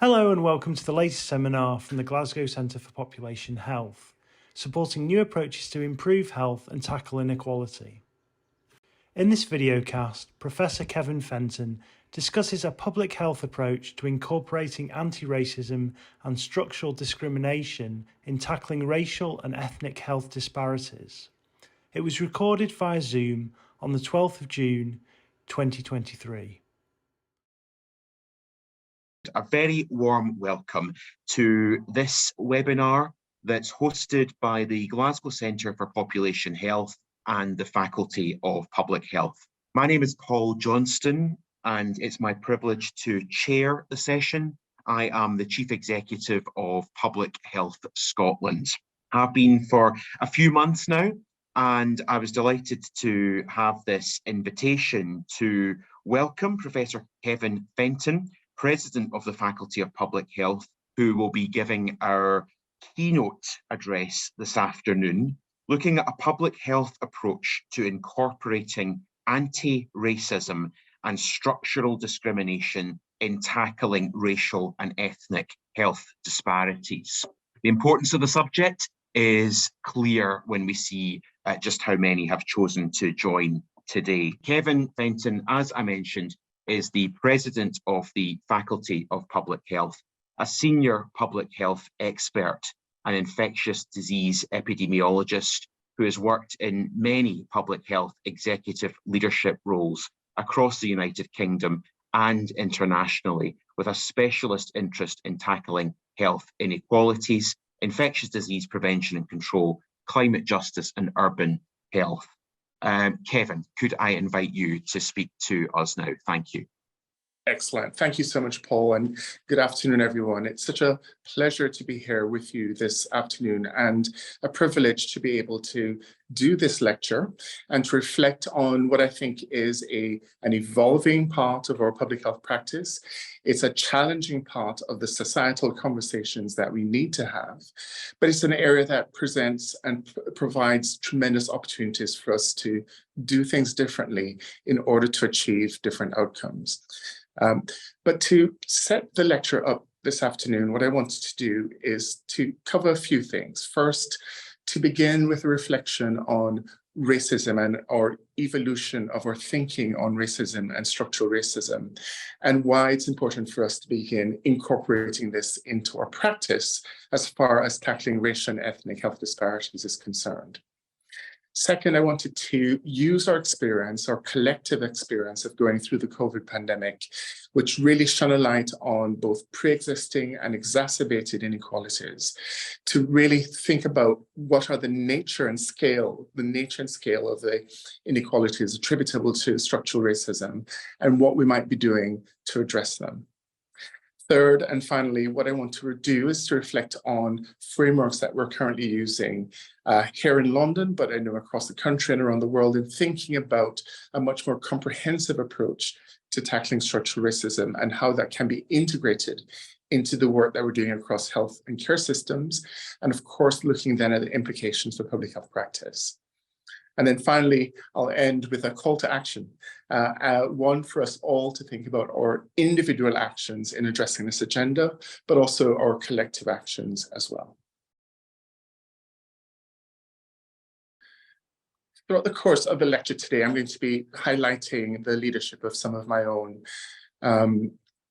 Hello and welcome to the latest seminar from the Glasgow Centre for Population Health, supporting new approaches to improve health and tackle inequality. In this videocast, Professor Kevin Fenton discusses a public health approach to incorporating anti-racism and structural discrimination in tackling racial and ethnic health disparities. It was recorded via Zoom on the 12th of June 2023. A very warm welcome to this webinar that's hosted by the Glasgow Centre for Population Health and the Faculty of Public Health. My name is Paul Johnston and it's my privilege to chair the session. I am the Chief Executive of Public Health Scotland. I've been for a few months now, and I was delighted to have this invitation to welcome Professor Kevin Fenton, President of the Faculty of Public Health, who will be giving our keynote address this afternoon, looking at a public health approach to incorporating anti-racism and structural discrimination in tackling racial and ethnic health disparities. The importance of the subject is clear when we see just how many have chosen to join today. Kevin Fenton, as I mentioned, is the President of the Faculty of Public Health, a senior public health expert, an infectious disease epidemiologist who has worked in many public health executive leadership roles across the United Kingdom and internationally, with a specialist interest in tackling health inequalities, infectious disease prevention and control, climate justice and urban health. Kevin, could I invite you to speak to us now? Thank you. Excellent. Thank you so much, Paul, and good afternoon, everyone. It's such a pleasure to be here with you this afternoon and a privilege to be able to do this lecture and to reflect on what I think is an evolving part of our public health practice. It's a challenging part of the societal conversations that we need to have, but it's an area that presents and provides tremendous opportunities for us to do things differently in order to achieve different outcomes. But to set the lecture up this afternoon, what I wanted to do is to cover a few things. First, to begin with a reflection on racism and our evolution of our thinking on racism and structural racism, and why it's important for us to begin incorporating this into our practice as far as tackling racial and ethnic health disparities is concerned. Second, I wanted to use our experience, our collective experience of going through the COVID pandemic, which really shone a light on both pre-existing and exacerbated inequalities, to really think about what are the nature and scale of the inequalities attributable to structural racism and what we might be doing to address them. Third, and finally, what I want to do is to reflect on frameworks that we're currently using here in London, but I know across the country and around the world, in thinking about a much more comprehensive approach to tackling structural racism and how that can be integrated into the work that we're doing across health and care systems, and of course, looking then at the implications for public health practice. And then finally, I'll end with a call to action, one for us all to think about our individual actions in addressing this agenda, but also our collective actions as well. Throughout the course of the lecture today, I'm going to be highlighting the leadership of some of my own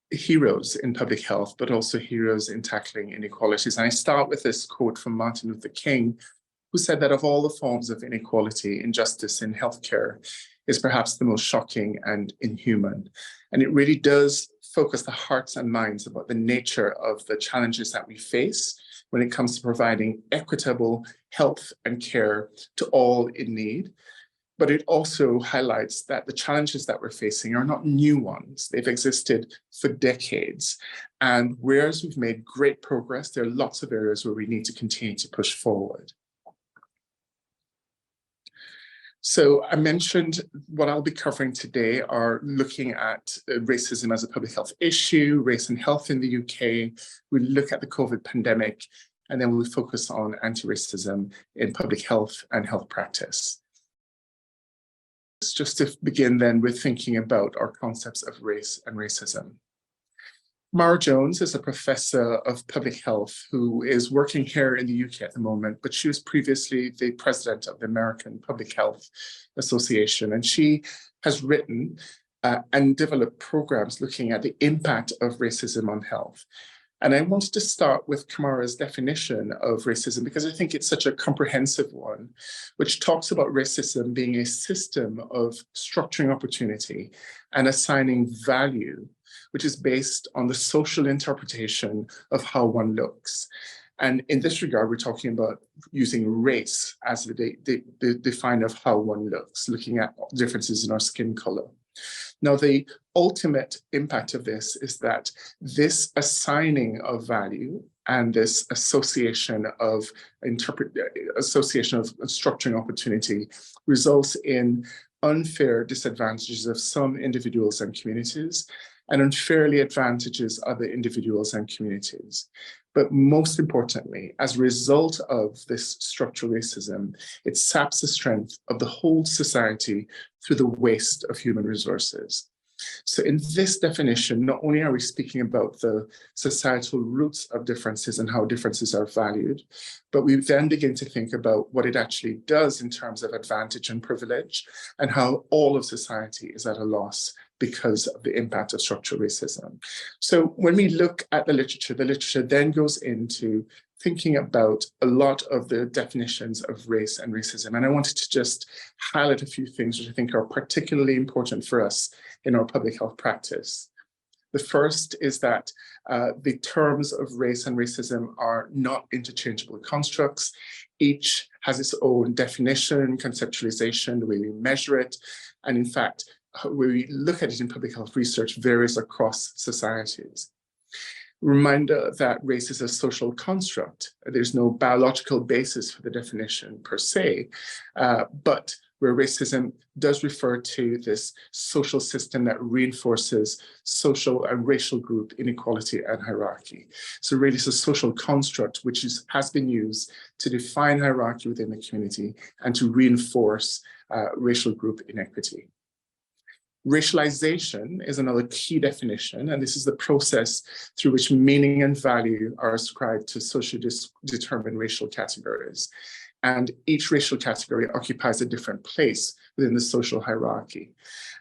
heroes in public health, but also heroes in tackling inequalities. And I start with this quote from Martin Luther King, who said that of all the forms of inequality, injustice in healthcare is perhaps the most shocking and inhuman. And it really does focus the hearts and minds about the nature of the challenges that we face when it comes to providing equitable health and care to all in need. But it also highlights that the challenges that we're facing are not new ones. They've existed for decades. And whereas we've made great progress, there are lots of areas where we need to continue to push forward. So I mentioned what I'll be covering today are looking at racism as a public health issue, race and health in the UK. We look at the COVID pandemic, and then we'll focus on anti-racism in public health and health practice. Just to begin then with thinking about our concepts of race and racism. Mara Jones is a professor of public health who is working here in the UK at the moment, but she was previously the president of the American Public Health Association, and she has written and developed programs looking at the impact of racism on health. And I wanted to start with Kamara's definition of racism because I think it's such a comprehensive one, which talks about racism being a system of structuring opportunity and assigning value, which is based on the social interpretation of how one looks. And in this regard, we're talking about using race as the definer of how one looks, looking at differences in our skin color. Now, the ultimate impact of this is that this assigning of value and this association of structuring opportunity results in unfair disadvantages of some individuals and communities, and unfairly advantages other individuals and communities. But most importantly, as a result of this structural racism, it saps the strength of the whole society through the waste of human resources. So in this definition, not only are we speaking about the societal roots of differences and how differences are valued, but we then begin to think about what it actually does in terms of advantage and privilege, and how all of society is at a loss because of the impact of structural racism. So when we look at the literature then goes into thinking about a lot of the definitions of race and racism. And I wanted to just highlight a few things which I think are particularly important for us in our public health practice. The first is that the terms of race and racism are not interchangeable constructs. Each has its own definition, conceptualization, the way we measure it. And in fact, where we look at it in public health research varies across societies. Reminder that race is a social construct. There's no biological basis for the definition per se, but where racism does refer to this social system that reinforces social and racial group inequality and hierarchy. So really it's a social construct which has been used to define hierarchy within the community and to reinforce racial group inequity. Racialization is another key definition, and this is the process through which meaning and value are ascribed to socially determined racial categories. And each racial category occupies a different place within the social hierarchy.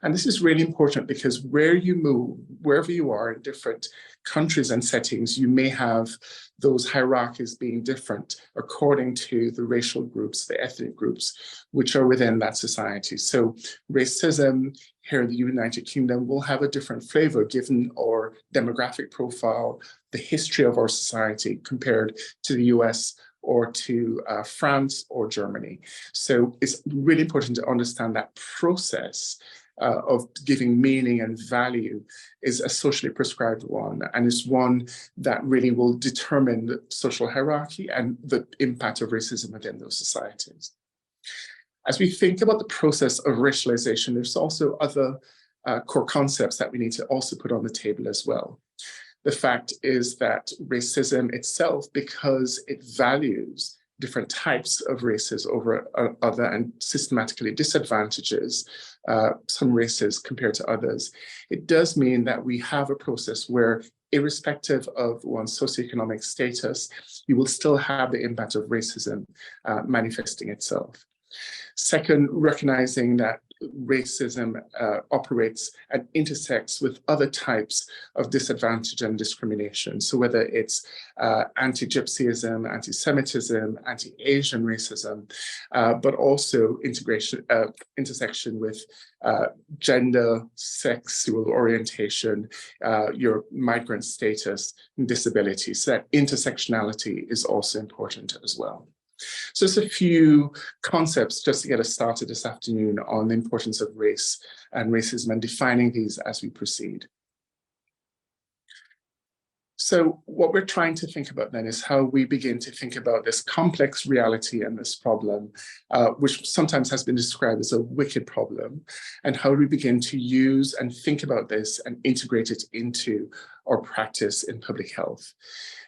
And this is really important because where you move, wherever you are in different countries and settings, you may have those hierarchies being different according to the racial groups, the ethnic groups, which are within that society. So racism here in the United Kingdom will have a different flavor given our demographic profile, the history of our society compared to the US or to France or Germany. So it's really important to understand that process of giving meaning and value is a socially prescribed one, and is one that really will determine the social hierarchy and the impact of racism within those societies. As we think about the process of racialization, there's also other core concepts that we need to also put on the table as well. The fact is that racism itself, because it values different types of races over other and systematically disadvantages some races compared to others, it does mean that we have a process where, irrespective of one's socioeconomic status, you will still have the impact of racism manifesting itself. Second, recognizing that racism operates and intersects with other types of disadvantage and discrimination. So whether it's anti-Gypsyism, anti-Semitism, anti-Asian racism, but also intersection with gender, sexual orientation, your migrant status, and disability. So that intersectionality is also important as well. So just a few concepts just to get us started this afternoon on the importance of race and racism and defining these as we proceed. So what we're trying to think about then is how we begin to think about this complex reality and this problem, which sometimes has been described as a wicked problem, and how we begin to use and think about this and integrate it into our practice in public health.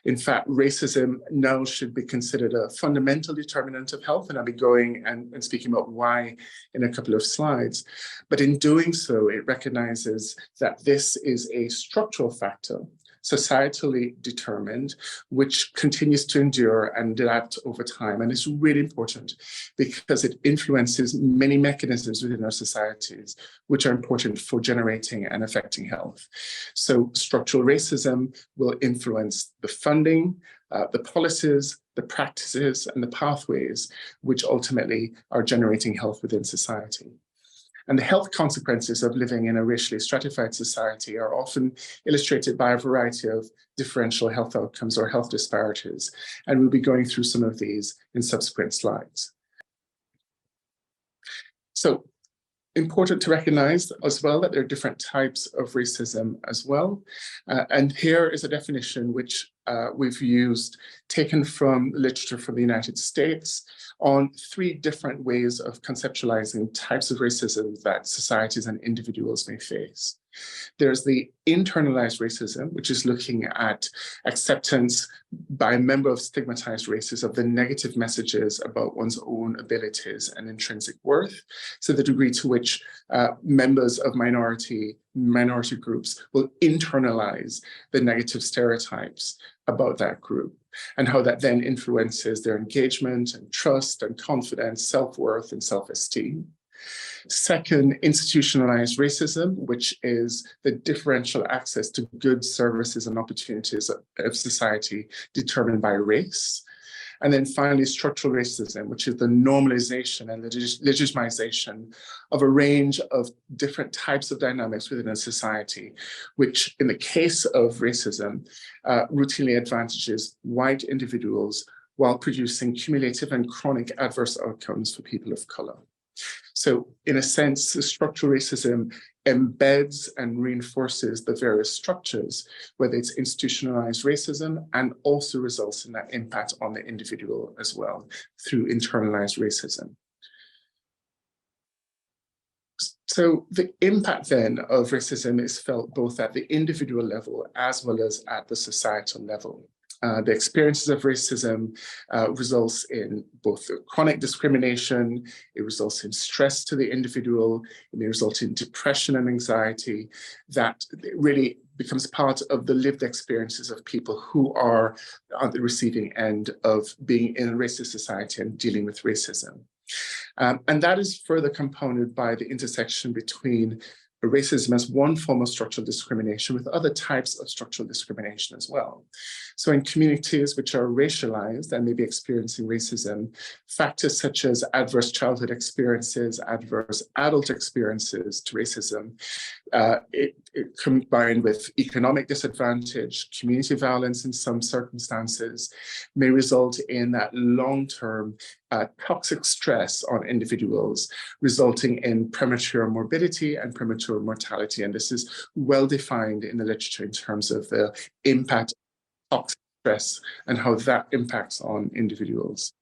In fact, racism now should be considered a fundamental determinant of health, and I'll be going and speaking about why in a couple of slides. But in doing so, it recognizes that this is a structural factor societally determined, which continues to endure and adapt over time. And it's really important because it influences many mechanisms within our societies, which are important for generating and affecting health. So structural racism will influence the funding, the policies, the practices, and the pathways, which ultimately are generating health within society. And the health consequences of living in a racially stratified society are often illustrated by a variety of differential health outcomes or health disparities. And we'll be going through some of these in subsequent slides. So, important to recognize as well that there are different types of racism as well. And here is a definition which we've used, taken from literature from the United States, on 3 different ways of conceptualizing types of racism that societies and individuals may face. There's the internalized racism, which is looking at acceptance by a member of stigmatized races of the negative messages about one's own abilities and intrinsic worth. So the degree to which members of minority groups will internalize the negative stereotypes about that group, and how that then influences their engagement and trust and confidence, self-worth and self-esteem. Second, institutionalized racism, which is the differential access to goods, services, and opportunities of society determined by race. And then finally, structural racism, which is the normalization and legitimization of a range of different types of dynamics within a society, which in the case of racism, routinely advantages white individuals while producing cumulative and chronic adverse outcomes for people of color. So in a sense, structural racism embeds and reinforces the various structures, whether it's institutionalized racism, and also results in that impact on the individual as well through internalized racism. So the impact then of racism is felt both at the individual level as well as at the societal level. The experiences of racism results in both chronic discrimination, it results in stress to the individual, it may result in depression and anxiety that really becomes part of the lived experiences of people who are on the receiving end of being in a racist society and dealing with racism. And that is further compounded by the intersection between racism as one form of structural discrimination with other types of structural discrimination as well. So in communities which are racialized and may be experiencing racism, factors such as adverse childhood experiences, adverse adult experiences to racism, it combined with economic disadvantage, community violence in some circumstances, may result in that long-term toxic stress on individuals, resulting in premature morbidity and premature mortality. And this is well defined in the literature in terms of the impact of toxic stress and how that impacts on individuals.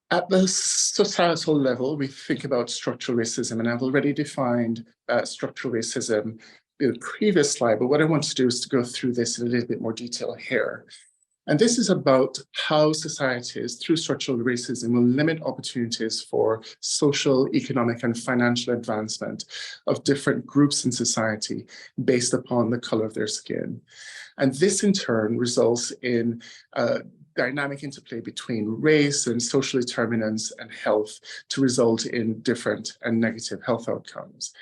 At the societal level, we think about structural racism, and I've already defined structural racism in the previous slide, but what I want to do is to go through this in a little bit more detail here. And this is about how societies, through structural racism, will limit opportunities for social, economic, and financial advancement of different groups in society based upon the color of their skin. And this, in turn, results in dynamic interplay between race and social determinants and health to result in different and negative health outcomes.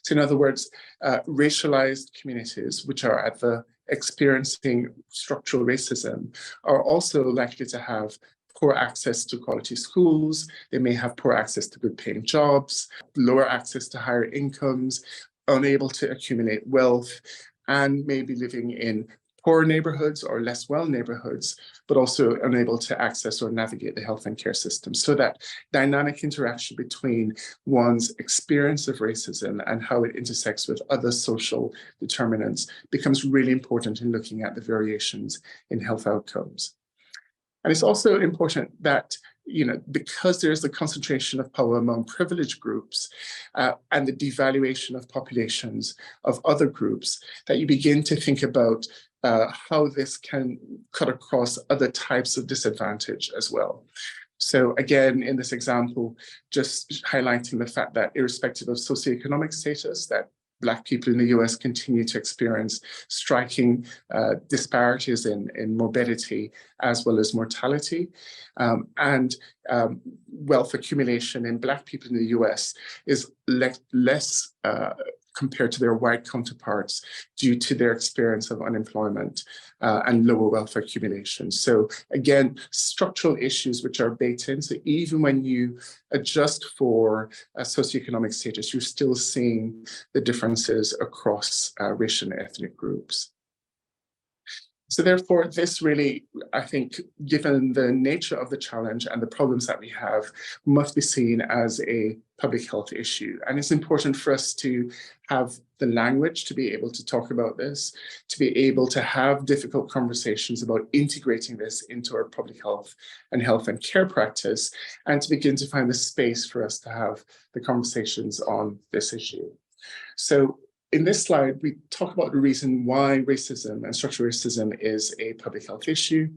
So in other words, racialized communities, which are at the experiencing structural racism, are also likely to have poor access to quality schools. They may have poor access to good paying jobs, lower access to higher incomes, unable to accumulate wealth, and may be living in poor neighborhoods or less well neighborhoods, but also unable to access or navigate the health and care system. So that dynamic interaction between one's experience of racism and how it intersects with other social determinants becomes really important in looking at the variations in health outcomes. And it's also important that, because there's the concentration of power among privileged groups and the devaluation of populations of other groups, that you begin to think about how this can cut across other types of disadvantage as well. So again, in this example, just highlighting the fact that irrespective of socioeconomic status, that Black people in the US continue to experience striking disparities in morbidity as well as mortality. And wealth accumulation in Black people in the US is less compared to their white counterparts due to their experience of unemployment and lower wealth accumulation. So again, structural issues which are baked in. So even when you adjust for socioeconomic status, you're still seeing the differences across racial and ethnic groups. So therefore, this really, I think, given the nature of the challenge and the problems that we have, must be seen as a public health issue. And it's important for us to have the language to be able to talk about this, to be able to have difficult conversations about integrating this into our public health and care practice, and to begin to find the space for us to have the conversations on this issue. So in this slide, we talk about the reason why racism and structural racism is a public health issue.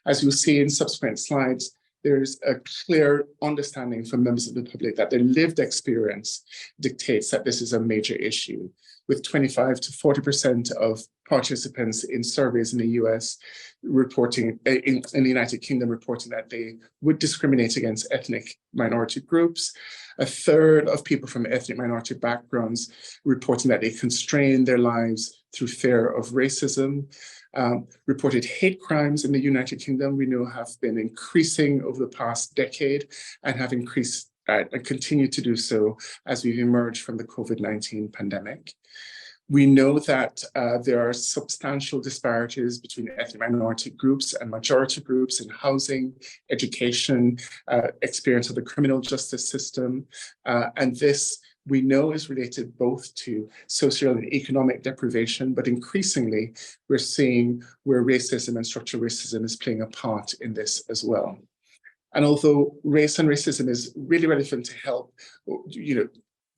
As you'll see in subsequent slides, there's a clear understanding from members of the public that their lived experience dictates that this is a major issue, with 25 to 40% of participants in surveys in the US reporting, in the United Kingdom, reporting that they would discriminate against ethnic minority groups. A third of people from ethnic minority backgrounds reporting that they constrain their lives through fear of racism. Reported hate crimes in the United Kingdom, we know, have been increasing over the past decade and have increased and continue to do so as we've emerged from the COVID-19 pandemic. We know that there are substantial disparities between ethnic minority groups and majority groups in housing, education, experience of the criminal justice system. And this, we know, is related both to social and economic deprivation, but increasingly we're seeing where racism and structural racism is playing a part in this as well. And although race and racism is really relevant to health,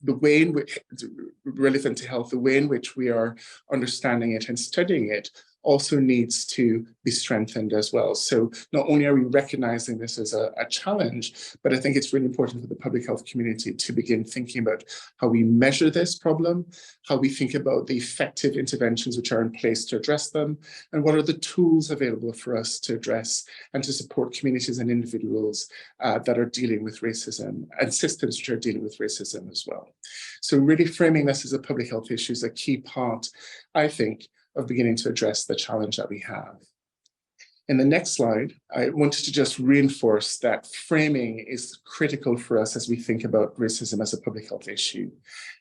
the way in which the way in which we are understanding it and studying it also needs to be strengthened as well. So not only are we recognizing this as a challenge, but I think it's really important for the public health community to begin thinking about how we measure this problem, how we think about the effective interventions which are in place to address them, and what are the tools available for us to address and to support communities and individuals that are dealing with racism, and systems which are dealing with racism as well. So really framing this as a public health issue is a key part, I think, of beginning to address the challenge that we have. In the next slide, I wanted to just reinforce that framing is critical for us as we think about racism as a public health issue.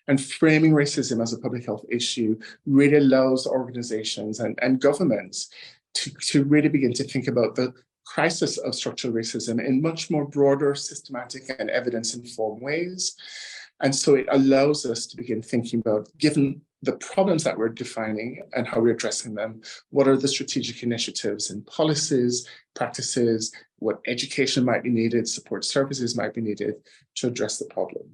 And framing racism as a public health issue really allows organizations and governments to really begin to think about the crisis of structural racism in much more broader, systematic, and evidence-informed ways. And so it allows us to begin thinking about, given the problems that we're defining and how we're addressing them, what are the strategic initiatives and policies, practices, what education might be needed, support services might be needed to address the problem.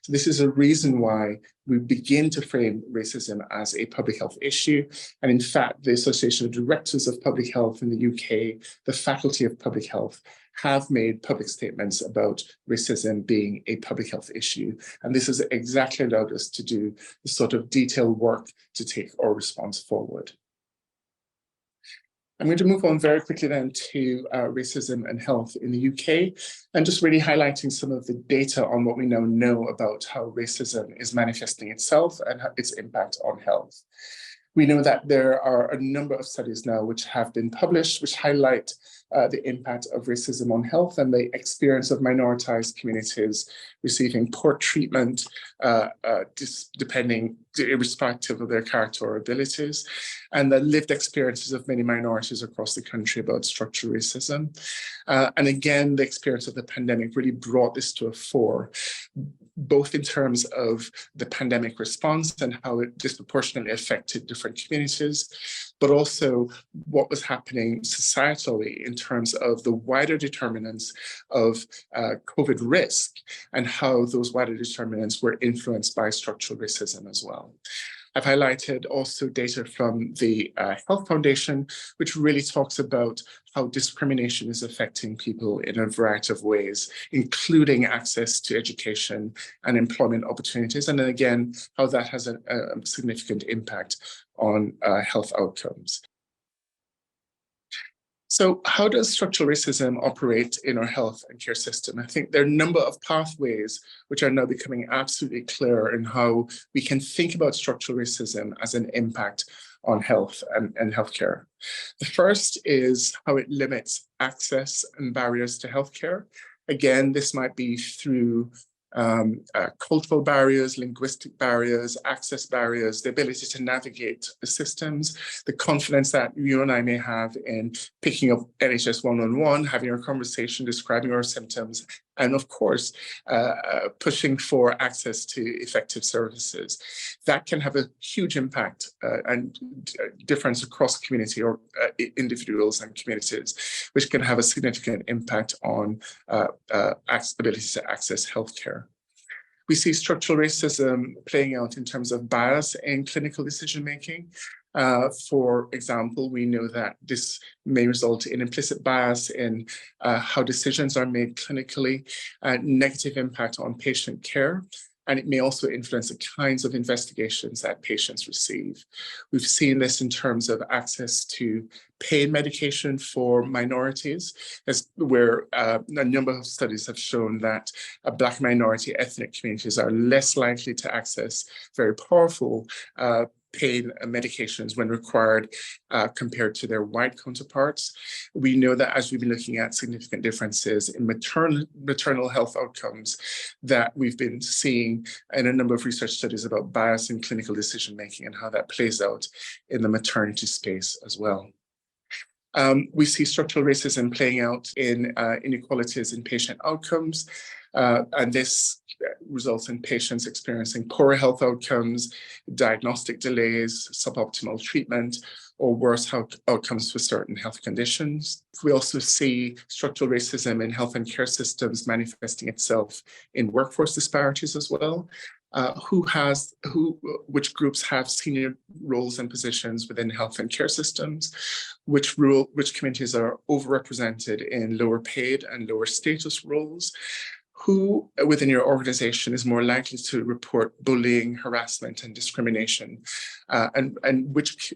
So this is a reason why we begin to frame racism as a public health issue. And in fact, the Association of Directors of Public Health in the UK, the Faculty of Public Health, have made public statements about racism being a public health issue. And this has exactly allowed us to do the sort of detailed work to take our response forward. I'm going to move on very quickly then to racism and health in the UK, and just really highlighting some of the data on what we now know about how racism is manifesting itself and its impact on health. We know that there are a number of studies now which have been published, which highlight the impact of racism on health and the experience of minoritized communities receiving poor treatment, irrespective of their character or abilities, and the lived experiences of many minorities across the country about structural racism. And again, the experience of the pandemic really brought this to a fore, both in terms of the pandemic response and how it disproportionately affected different communities, but also what was happening societally in terms of the wider determinants of COVID risk and how those wider determinants were influenced by structural racism as well. I've highlighted also data from the Health Foundation, which really talks about how discrimination is affecting people in a variety of ways, including access to education and employment opportunities. And then again, how that has a significant impact on health outcomes. So how does structural racism operate in our health and care system? I think there are a number of pathways which are now becoming absolutely clear in how we can think about structural racism as an impact on health and healthcare. The first is how it limits access and barriers to healthcare. Again, this might be through cultural barriers, linguistic barriers, access barriers, the ability to navigate the systems, the confidence that you and I may have in picking up NHS 111, having a conversation, describing our symptoms, and of course, pushing for access to effective services. That can have a huge impact and difference across community or individuals and communities, which can have a significant impact on ability to access healthcare. We see structural racism playing out in terms of bias in clinical decision-making. For example, we know that this may result in implicit bias in how decisions are made clinically, negative impact on patient care, and it may also influence the kinds of investigations that patients receive. We've seen this in terms of access to pain medication for minorities, where a number of studies have shown that Black minority ethnic communities are less likely to access very powerful pain medications when required compared to their white counterparts. We know that as we've been looking at significant differences in maternal health outcomes, that we've been seeing in a number of research studies about bias in clinical decision-making and how that plays out in the maternity space as well. We see structural racism playing out in inequalities in patient outcomes, and this results in patients experiencing poorer health outcomes, diagnostic delays, suboptimal treatment, or worse health outcomes for certain health conditions. We also see structural racism in health and care systems manifesting itself in workforce disparities as well. Which groups have senior roles and positions within health and care systems, which communities are overrepresented in lower paid and lower status roles, who within your organization is more likely to report bullying, harassment, and discrimination, and which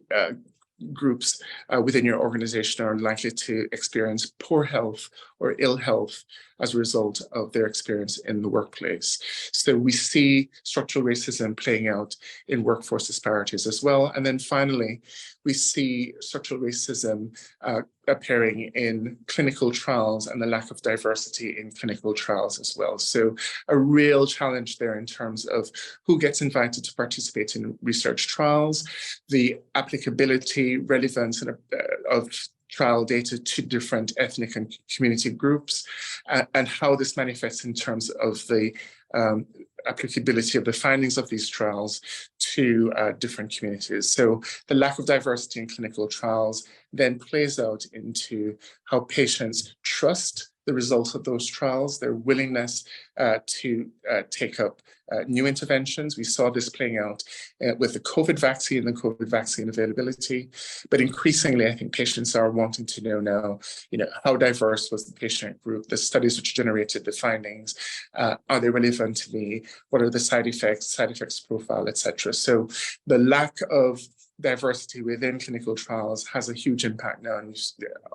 groups within your organization are likely to experience poor health or ill health as a result of their experience in the workplace. So we see structural racism playing out in workforce disparities as well. And then finally, we see structural racism appearing in clinical trials and the lack of diversity in clinical trials as well. So a real challenge there in terms of who gets invited to participate in research trials, the applicability, relevance of trial data to different ethnic and community groups, and how this manifests in terms of the applicability of the findings of these trials to different communities. So the lack of diversity in clinical trials then plays out into how patients trust the results of those trials, their willingness to take up new interventions. We saw this playing out with the COVID vaccine and COVID vaccine availability. But increasingly, I think patients are wanting to know now, how diverse was the patient group, the studies which generated the findings, are they relevant to me? What are the side effects profile, etc. So the lack of diversity within clinical trials has a huge impact now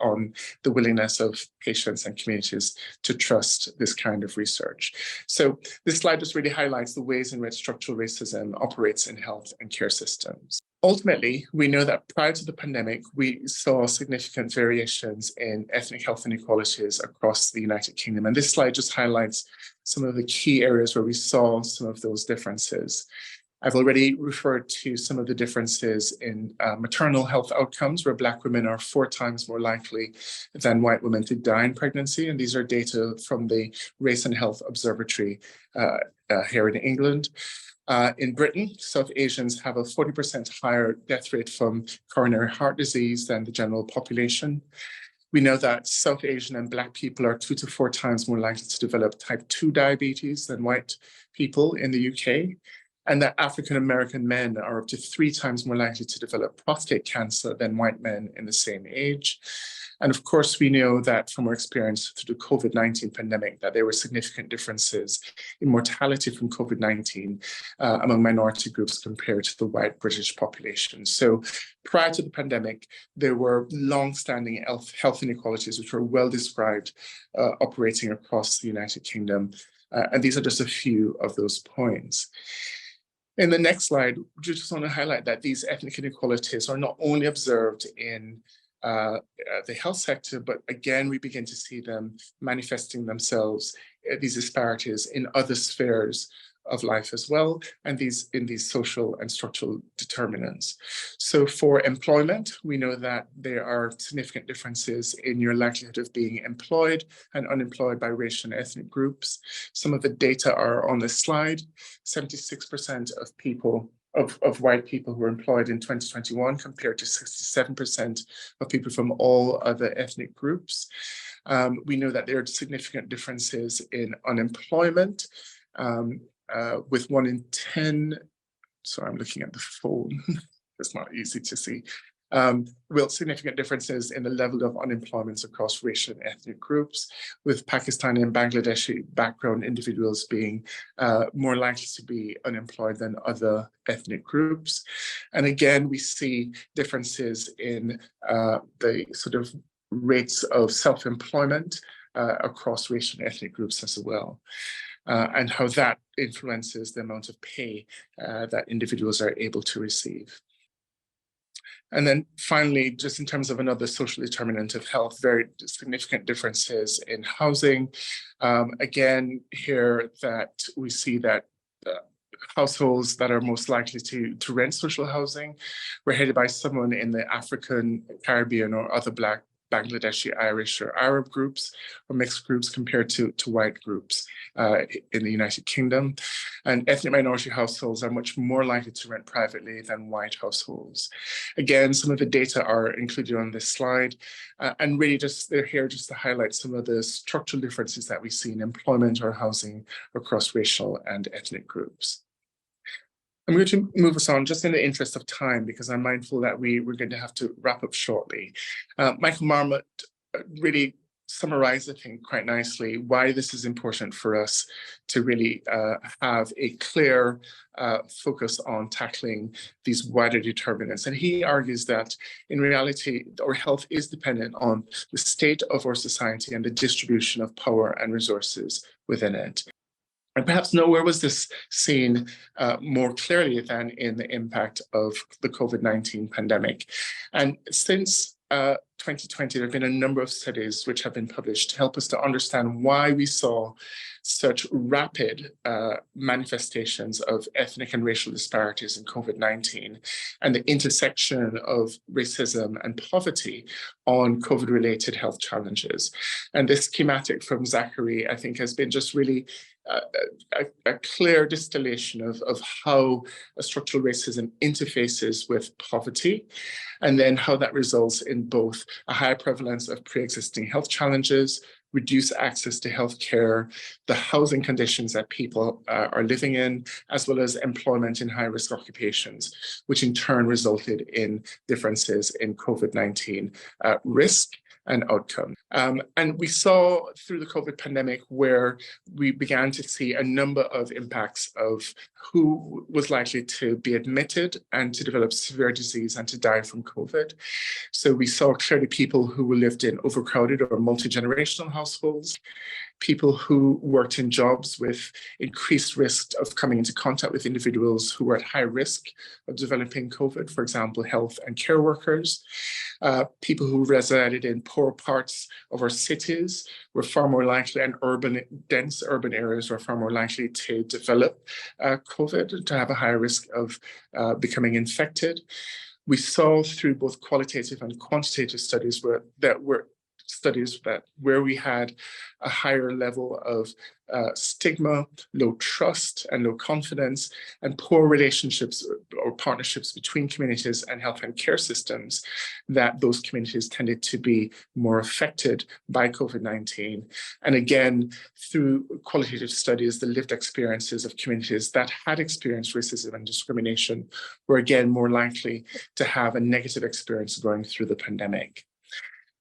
on the willingness of patients and communities to trust this kind of research. So this slide just really highlights the ways in which structural racism operates in health and care systems. Ultimately, we know that prior to the pandemic, we saw significant variations in ethnic health inequalities across the United Kingdom. And this slide just highlights some of the key areas where we saw some of those differences. I've already referred to some of the differences in maternal health outcomes, where Black women are 4 times more likely than white women to die in pregnancy. And these are data from the Race and Health Observatory here in England. In Britain, South Asians have a 40% higher death rate from coronary heart disease than the general population. We know that South Asian and Black people are 2 to 4 times more likely to develop type 2 diabetes than white people in the UK. and that African American men are up to 3 times more likely to develop prostate cancer than white men in the same age. And of course, we know that from our experience through the COVID-19 pandemic, that there were significant differences in mortality from COVID-19 among minority groups compared to the white British population. So prior to the pandemic, there were long-standing health inequalities, which were well described operating across the United Kingdom. And these are just a few of those points. In the next slide, I just want to highlight that these ethnic inequalities are not only observed in the health sector, but again, we begin to see them manifesting themselves, these disparities in other spheres of life as well, and in these social and structural determinants. So for employment, we know that there are significant differences in your likelihood of being employed and unemployed by racial and ethnic groups. Some of the data are on this slide. 76% of people of white people who were employed in 2021 compared to 67% of people from all other ethnic groups. We know that there are significant differences in unemployment, with 1 in 10, sorry, I'm looking at the phone, it's not easy to see. Real significant differences in the level of unemployment across racial and ethnic groups, with Pakistani and Bangladeshi background individuals being more likely to be unemployed than other ethnic groups. And again, we see differences in the sort of rates of self-employment across racial and ethnic groups as well. And how that influences the amount of pay that individuals are able to receive. And then finally, just in terms of another social determinant of health, very significant differences in housing. Again, here that we see that households that are most likely to rent social housing were headed by someone in the African, Caribbean, or other Black, Bangladeshi, Irish, or Arab groups, or mixed groups compared to white groups in the United Kingdom. And ethnic minority households are much more likely to rent privately than white households. Again, some of the data are included on this slide, and really they're here just to highlight some of the structural differences that we see in employment or housing across racial and ethnic groups. I'm going to move us on just in the interest of time, because I'm mindful that we're going to have to wrap up shortly. Michael Marmot really summarized, I think, quite nicely why this is important for us to really have a clear focus on tackling these wider determinants. And he argues that in reality, our health is dependent on the state of our society and the distribution of power and resources within it. And perhaps nowhere was this seen more clearly than in the impact of the COVID-19 pandemic. And since 2020, there have been a number of studies which have been published to help us to understand why we saw such rapid manifestations of ethnic and racial disparities in COVID-19 and the intersection of racism and poverty on COVID-related health challenges. And this schematic from Zachary, I think, has been just really a clear distillation of how structural racism interfaces with poverty, and then how that results in both a higher prevalence of pre-existing health challenges, reduced access to healthcare, the housing conditions that people are living in, as well as employment in high-risk occupations, which in turn resulted in differences in COVID-19 risk and outcome. And we saw through the COVID pandemic where we began to see a number of impacts of who was likely to be admitted and to develop severe disease and to die from COVID. So we saw clearly people who lived in overcrowded or multi-generational households, people who worked in jobs with increased risk of coming into contact with individuals who were at high risk of developing COVID, for example, health and care workers, people who resided in poor parts of our cities were far more likely, and dense urban areas were far more likely to develop COVID, to have a higher risk of becoming infected. We saw through both qualitative and quantitative studies that were studies that where we had a higher level of stigma, low trust and low confidence, and poor relationships or partnerships between communities and health and care systems, that those communities tended to be more affected by COVID-19. And again, through qualitative studies, the lived experiences of communities that had experienced racism and discrimination were again more likely to have a negative experience going through the pandemic.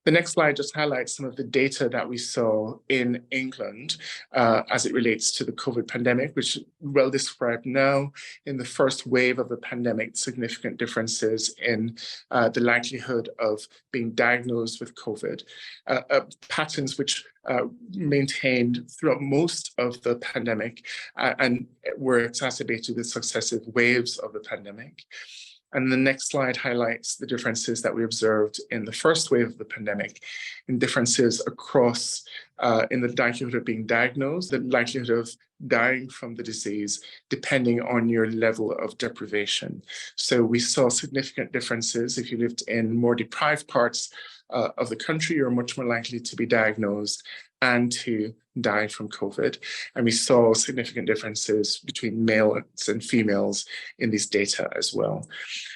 The next slide just highlights some of the data that we saw in England as it relates to the COVID pandemic, which is well described now. In the first wave of the pandemic, significant differences in the likelihood of being diagnosed with COVID, patterns which maintained throughout most of the pandemic and were exacerbated with successive waves of the pandemic. And the next slide highlights the differences that we observed in the first wave of the pandemic, in differences across in the likelihood of being diagnosed, the likelihood of dying from the disease, depending on your level of deprivation. So we saw significant differences. If you lived in more deprived parts of the country, you're much more likely to be diagnosed and to die from COVID. And we saw significant differences between males and females in these data as well.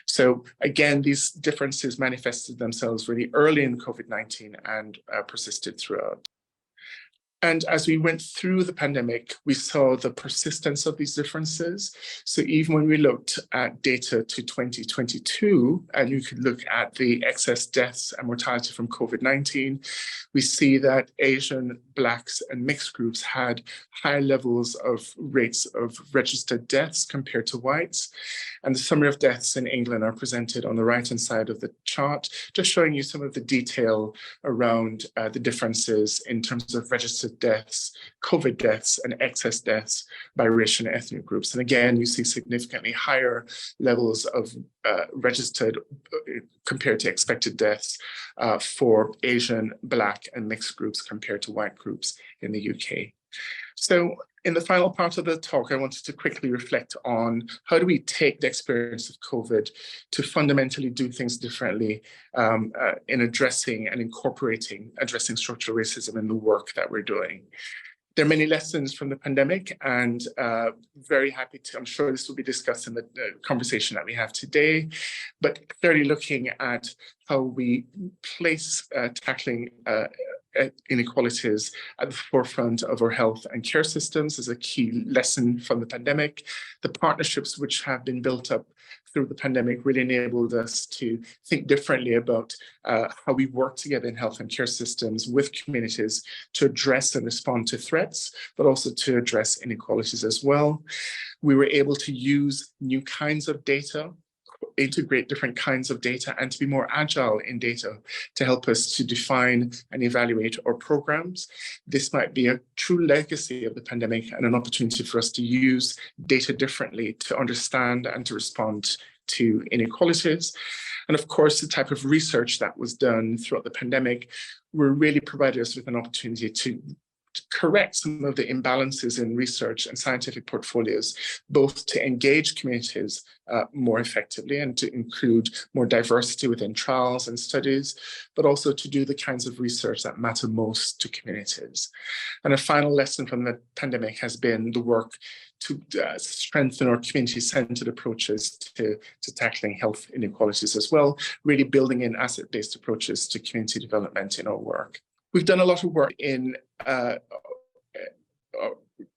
So again, these differences manifested themselves really early in COVID-19 and persisted throughout. And as we went through the pandemic, we saw the persistence of these differences. So even when we looked at data to 2022, and you could look at the excess deaths and mortality from COVID-19, we see that Asian, Blacks, and mixed groups had high levels of rates of registered deaths compared to whites. And the summary of deaths in England are presented on the right-hand side of the chart, just showing you some of the detail around the differences in terms of registered deaths, COVID deaths, and excess deaths by racial and ethnic groups. And again, you see significantly higher levels of registered compared to expected deaths for Asian, Black, and mixed groups compared to white groups in the UK. So in the final part of the talk, I wanted to quickly reflect on how do we take the experience of COVID to fundamentally do things differently in addressing and addressing structural racism in the work that we're doing. There are many lessons from the pandemic, and very happy to, I'm sure this will be discussed in the conversation that we have today, but clearly looking at how we place tackling inequalities at the forefront of our health and care systems is a key lesson from the pandemic. The partnerships which have been built up through the pandemic really enabled us to think differently about how we work together in health and care systems with communities to address and respond to threats, but also to address inequalities as well. We were able to use new kinds of data, integrate different kinds of data, and to be more agile in data to help us to define and evaluate our programs. This might be a true legacy of the pandemic and an opportunity for us to use data differently to understand and to respond to inequalities. And of course, the type of research that was done throughout the pandemic will really provide us with an opportunity to correct some of the imbalances in research and scientific portfolios, both to engage communities more effectively and to include more diversity within trials and studies, but also to do the kinds of research that matter most to communities. And a final lesson from the pandemic has been the work to strengthen our community-centered approaches to tackling health inequalities as well, really building in asset-based approaches to community development in our work. We've done a lot of work in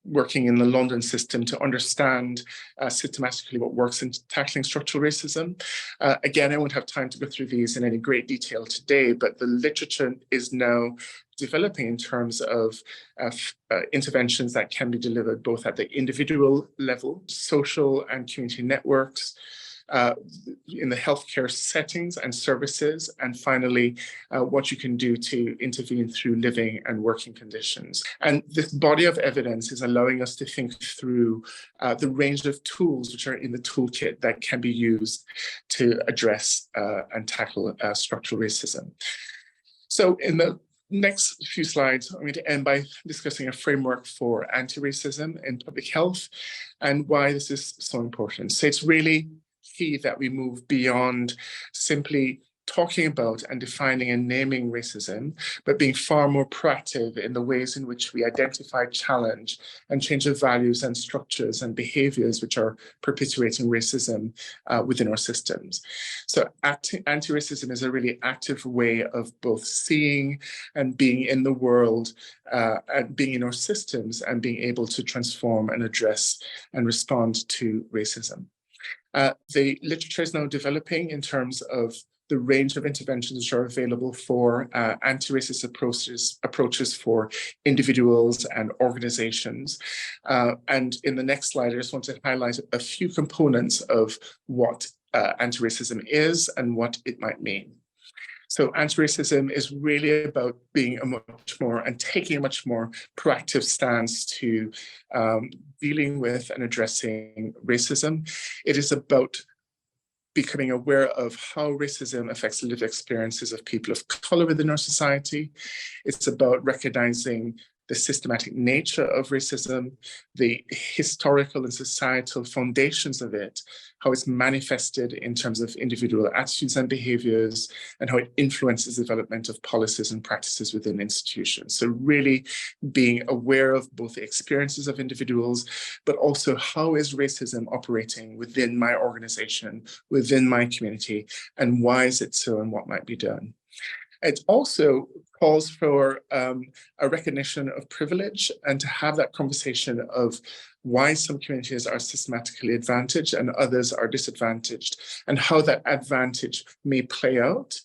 working in the London system to understand systematically what works in tackling structural racism. Again, I won't have time to go through these in any great detail today, but the literature is now developing in terms of interventions that can be delivered both at the individual level, social and community networks, in the healthcare settings and services, and finally, what you can do to intervene through living and working conditions. And this body of evidence is allowing us to think through the range of tools which are in the toolkit that can be used to address and tackle structural racism. So in the next few slides, I'm going to end by discussing a framework for anti-racism in public health and why this is so important. So it's really key that we move beyond simply talking about and defining and naming racism, but being far more proactive in the ways in which we identify, challenge, and change the values and structures and behaviors which are perpetuating racism within our systems. So anti-racism is a really active way of both seeing and being in the world, and being in our systems, and being able to transform and address and respond to racism. The literature is now developing in terms of the range of interventions which are available for anti-racist approaches for individuals and organizations. And in the next slide, I just want to highlight a few components of what anti-racism is and what it might mean. So anti-racism is really about being a much more and taking a much more proactive stance to dealing with and addressing racism. It is about becoming aware of how racism affects lived experiences of people of color within our society. It's about recognizing the systematic nature of racism, the historical and societal foundations of it, how it's manifested in terms of individual attitudes and behaviors, and how it influences the development of policies and practices within institutions. So really being aware of both the experiences of individuals, but also how is racism operating within my organization, within my community, and why is it so, and what might be done. It also calls for a recognition of privilege, and to have that conversation of why some communities are systematically advantaged and others are disadvantaged, and how that advantage may play out,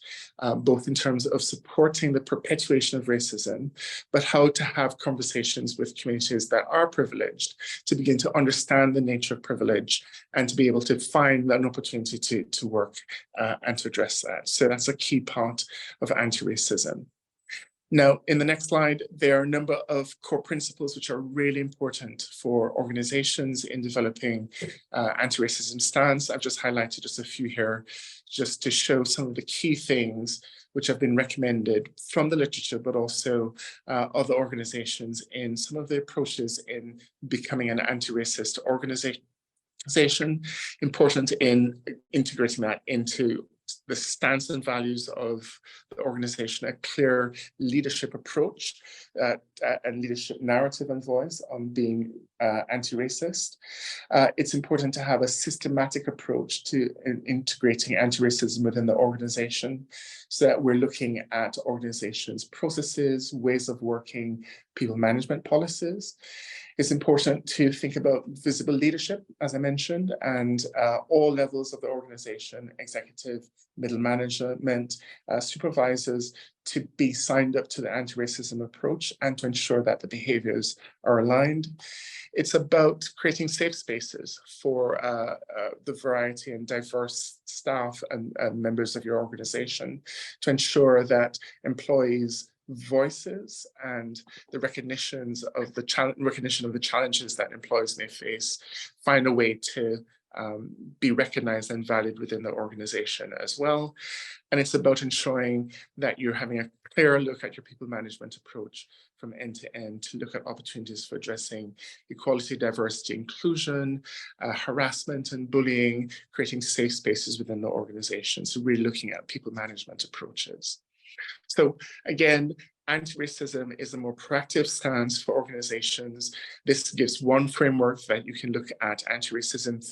both in terms of supporting the perpetuation of racism, but how to have conversations with communities that are privileged to begin to understand the nature of privilege and to be able to find an opportunity to work and to address that. So that's a key part of anti-racism. Now, in the next slide, there are a number of core principles which are really important for organizations in developing anti-racism stance. I've just highlighted just a few here, just to show some of the key things which have been recommended from the literature, but also other organizations in some of the approaches in becoming an anti-racist organization. Important in integrating that into the stance and values of the organization, a clear leadership approach and leadership narrative and voice on being anti-racist. It's important to have a systematic approach to integrating anti-racism within the organization, so that we're looking at organizations' processes, ways of working, people management policies. It's important to think about visible leadership, as I mentioned, and all levels of the organization, executive, middle management, supervisors, to be signed up to the anti-racism approach and to ensure that the behaviors are aligned. It's about creating safe spaces for the variety and diverse staff and members of your organization, to ensure that employees' voices and the recognition of the challenges that employees may face find a way to be recognized and valued within the organization as well. And it's about ensuring that you're having a clear look at your people management approach from end to end, to look at opportunities for addressing equality, diversity, inclusion, harassment and bullying, creating safe spaces within the organization. So really looking at people management approaches. So again, anti-racism is a more proactive stance for organizations. This gives one framework that you can look at anti-racism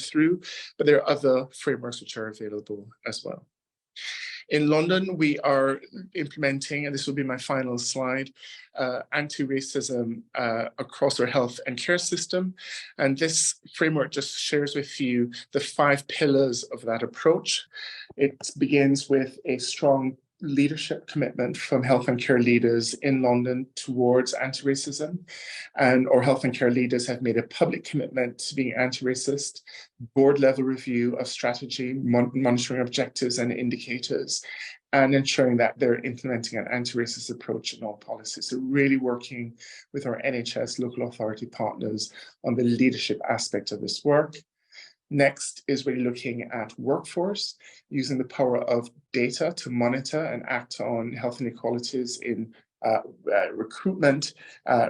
through, but there are other frameworks which are available as well. In London, we are implementing, and this will be my final slide, anti-racism across our health and care system. And this framework just shares with you the 5 pillars of that approach. It begins with a strong leadership commitment from health and care leaders in London towards anti-racism. And our health and care leaders have made a public commitment to being anti-racist, board level review of strategy, monitoring objectives and indicators, and ensuring that they're implementing an anti-racist approach in all policies. So really working with our NHS local authority partners on the leadership aspect of this work. Next is really looking at workforce, using the power of data to monitor and act on health inequalities in recruitment,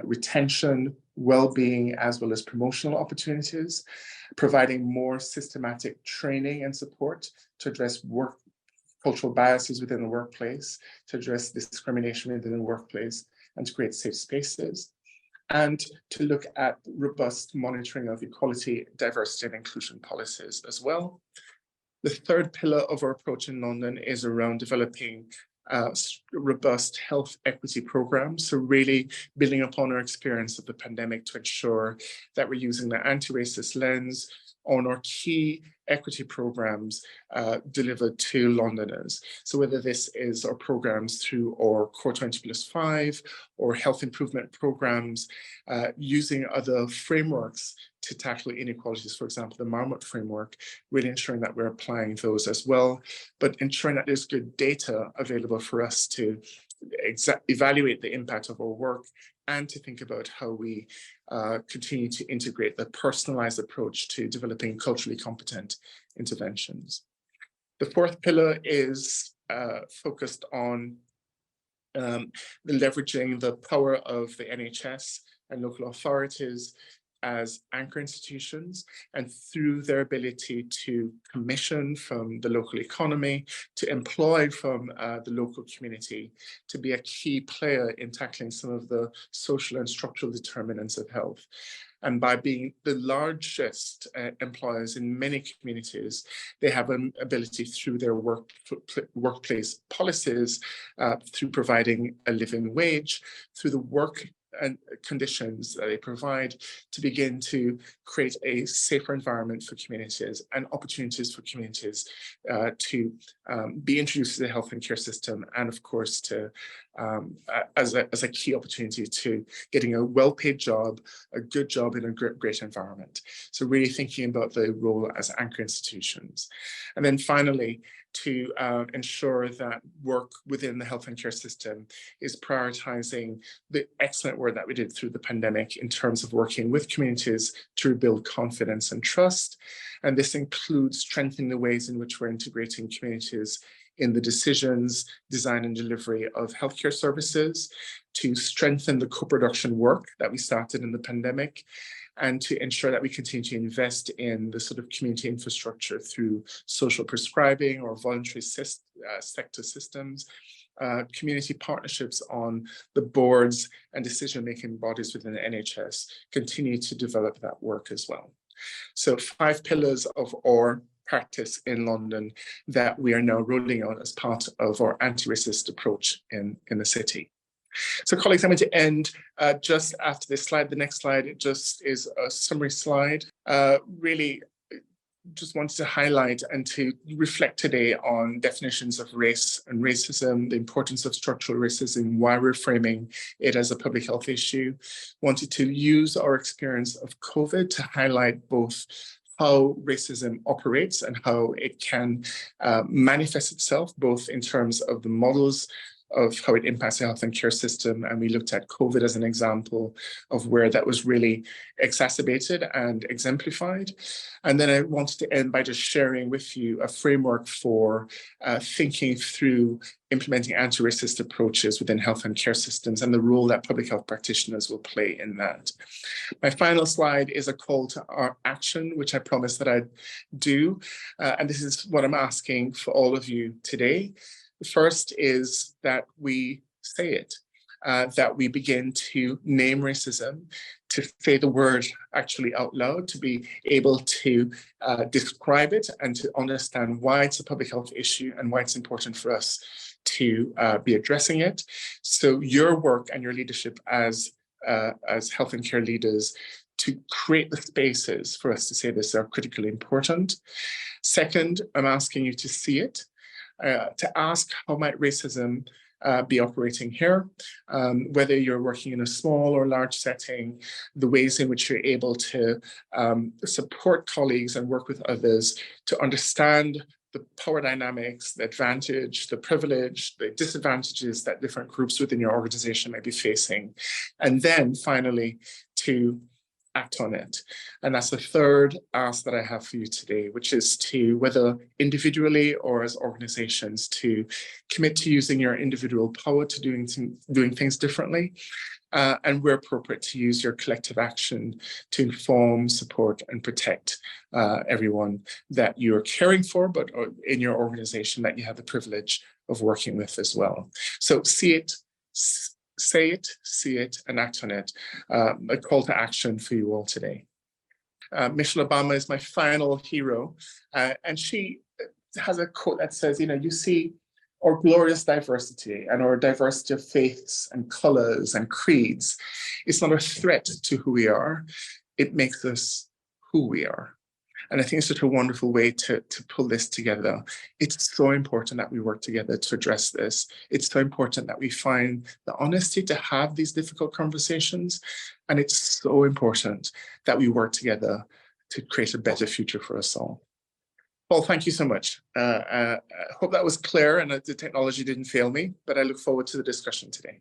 retention, well-being, as well as promotional opportunities, providing more systematic training and support to address cultural biases within the workplace, to address discrimination within the workplace, and to create safe spaces, and to look at robust monitoring of equality, diversity, and inclusion policies as well. The third pillar of our approach in London is around developing robust health equity programs. So really building upon our experience of the pandemic to ensure that we're using the anti-racist lens on our key equity programs delivered to Londoners. So whether this is our programs through our Core 20+5 or health improvement programs, using other frameworks to tackle inequalities, for example, the Marmot framework, really ensuring that we're applying those as well, but ensuring that there's good data available for us to evaluate the impact of our work and to think about how we continue to integrate the personalized approach to developing culturally competent interventions. The fourth pillar is focused on leveraging the power of the NHS and local authorities as anchor institutions, and through their ability to commission from the local economy, to employ from the local community, to be a key player in tackling some of the social and structural determinants of health. And by being the largest employers in many communities, they have an ability through their workplace policies, through providing a living wage, through the work and conditions that they provide, to begin to create a safer environment for communities and opportunities for communities to be introduced to the health and care system, and of course to as a key opportunity to getting a well-paid job, a good job in a great environment. So really thinking about the role as anchor institutions. And then finally, to ensure that work within the health and care system is prioritizing the excellent work that we did through the pandemic in terms of working with communities to rebuild confidence and trust. And this includes strengthening the ways in which we're integrating communities in the decisions, design, and delivery of healthcare services, to strengthen the co-production work that we started in the pandemic, and to ensure that we continue to invest in the sort of community infrastructure through social prescribing or voluntary sector systems, community partnerships on the boards and decision-making bodies within the NHS, continue to develop that work as well. So 5 pillars of our practice in London that we are now rolling out as part of our anti-racist approach in the city. So colleagues, I'm going to end just after this slide. The next slide, it just is a summary slide. Really just wanted to highlight and to reflect today on definitions of race and racism, the importance of structural racism, why we're framing it as a public health issue. Wanted to use our experience of COVID to highlight both how racism operates and how it can manifest itself, both in terms of the models of how it impacts the health and care system. And we looked at COVID as an example of where that was really exacerbated and exemplified. And then I wanted to end by just sharing with you a framework for thinking through implementing anti-racist approaches within health and care systems and the role that public health practitioners will play in that. My final slide is a call to our action, which I promised that I'd do. And this is what I'm asking for all of you today. The first is that we say it, that we begin to name racism, to say the word actually out loud, to be able to describe it and to understand why it's a public health issue and why it's important for us to be addressing it. So your work and your leadership as health and care leaders to create the spaces for us to say this are critically important. Second, I'm asking you to see it. To ask how might racism be operating here, whether you're working in a small or large setting, the ways in which you're able to support colleagues and work with others to understand the power dynamics, the advantage, the privilege, the disadvantages that different groups within your organization may be facing. And then finally, to act on it. And that's the third ask that I have for you today, which is to, whether individually or as organizations, to commit to using your individual power to doing things differently, and where appropriate, to use your collective action to inform, support, and protect everyone that you're caring for, but in your organization that you have the privilege of working with as well. So say it, see it, and act on it. A call to action for you all today. Michelle Obama is my final hero, and she has a quote that says, you see our glorious diversity and our diversity of faiths and colors and creeds. It's not a threat to who we are. It makes us who we are. And I think it's such a wonderful way to pull this together. It's so important that we work together to address this. It's so important that we find the honesty to have these difficult conversations. And it's so important that we work together to create a better future for us all. Paul, thank you so much. I hope that was clear and that the technology didn't fail me, but I look forward to the discussion today.